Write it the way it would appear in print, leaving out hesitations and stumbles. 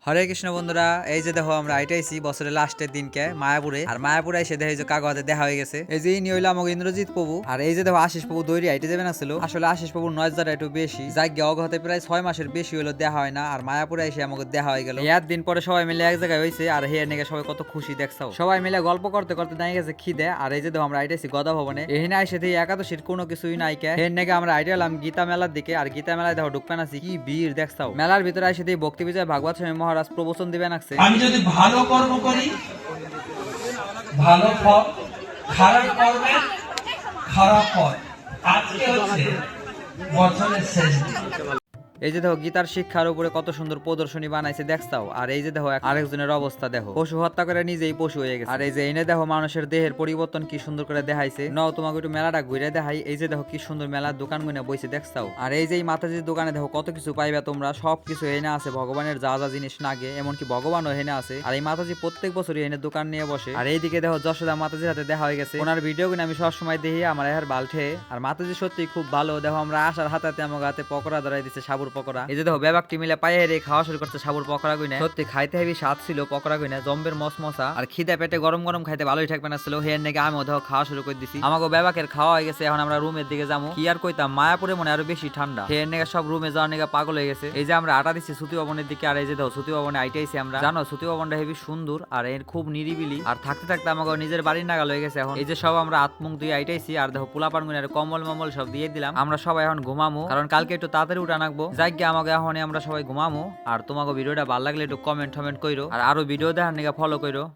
হরে কৃষ্ণ বন্ধুরা, এই যে দেখো আমরা আইটাইছি বছরের লাস্টের দিনকে মায়াপুরে। আর মায়াপুরে এসে দেখে যে কাগজে দেখা হয়ে গেছে। এই যে ইনি হইলো আমাকে ইন্দ্রজিৎ প্রভু। আর এই যে দেখো আশিস প্রভু দৈরি আইটে যাবেন আসলো। আসলে আশিস প্রভুর নজরটা একটু বেশি, যাকে অগহতে প্রায় 6 মাসের বেশি হলো দেখা হয় না। আর মায়াপুরে এসে আমাকে দেখা হয়ে গেল। এর দিন পরে সবাই মিলে এক জায়গায় হয়েছে। আর হে নেগে সবাই কত খুশি দেখছাও। সবাই মিলে গল্প করতে করতে দাঁড়িয়ে গেছে খিদে। আর এই যে দেখো আমরা আইটাইছি গদা ভবনে। এখানে এসে দেখি একাদশীর কোনো কিছুই নাই কে। হে নেগে আমরা আইটে এলাম গীতা মেলার দিকে। আর গীতা মেলায় দেখো ঢুকবেন আছি কি ভিড় দেখছাও। মেলার ভিতরে এসে দেখি ভক্তি বিজয় ভাগবত স্বামী মহারাজ প্রবচন দিবেন। আমি যদি ভালো কর্ম করি ভালো ফল, খারাপ কর্মে খারাপ ফল। আজকে হচ্ছে বছরের শেষ দিন। এই যে দেখো গীতার শিক্ষার উপরে কত সুন্দর প্রদর্শনী বানাইছে দেখছাও। আর এই যে দেখো আরেকজনের অবস্থা দেখো, পশু হত্যা করে নিজেই পশু হয়ে গেছে। আর এই যে এনে দেখো মানুষের দেহের পরিবর্তন কি সুন্দর করে দেখাইছে। নাও তোমাকে একটু মেলাটা ঘুরে দেখাই। এই যে দেখো কি সুন্দর মেলার দোকান গুনে বইছে দেখছাও। আর এই যে এই মাতাজির দোকানে দেখো কত কিছু পাইবা তোমরা, সব কিছু এনে আছে ভগবানের যা যা জিনিস লাগে, এমনকি ভগবানও এনে আছে। আর এই মাতাজি প্রত্যেক বছরই এনে দোকান নিয়ে বসে। আর এইদিকে দেখো যশোদা মাতাজির হাতে দেখা হয়ে গেছে। ওনার ভিডিও গুলো আমি সবসময় দেখি আমার এর বাল্ঠে। আর মাতাজি সত্যি খুব ভালো। দেখো আমরা আসার হাতে আমার হাতে পকোড়া ধরাই দিচ্ছে, সাবুর পকোড়া। এই যে দেখো ব্যাপারটি মিলে পায়ে হেরে খাওয়া শুরু করছে সাবুর পকোড়া গুইনা। সত্যি খাইতে হেবি স্বাদ ছিল পকোড়া গুইনা, জম্বের মসমসা। আর খিদে পেটে গরম গরম খাইতে ভালোই থাকবে না ছিল। হের নাকি আমিও দেখো খাওয়া শুরু করে দিছি। আমাকে ব্যাপাকের খাওয়া হয়ে গেছে, এখন আমরা রুমের দিকে যাবো। কি আর কইতাম, মায়াপুরে মনে আরো বেশি ঠান্ডা। হের নাকি সব রুমে যাওয়ার নাকি পাগল হয়ে গেছে। এই যে আমরা আটা দিচ্ছি সুতি ভবনের দিকে। আর এই যে দেখো সুতি ভবনে আইটাইছি আমরা। জানো সুতি ভবনটা হেবি সুন্দর আর এর খুব নিরিবিলি। আর থাকতে থাকতে আমাকে নিজের বাড়ির নাগাল হয়ে গেছে এখন। এই যে সব আমরা আত্মুখ দিয়ে আইটাইছি। আর দেখো পোলাপান গুইনার কম্বল মম্বল সব দিয়ে দিলাম। আমরা সবাই এখন ঘুমামো, কারণ কালকে একটু তাড়াতাড়ি উঠা নাকবো। যাই গিয়ে আমাকে এখন আমরা সবাই ঘুমামো। আর তোমাকে ভিডিওটা ভালো লাগলে একটু কমেন্ট কইরো। আর আরো ভিডিও দেখার নিকে ফলো কইরো।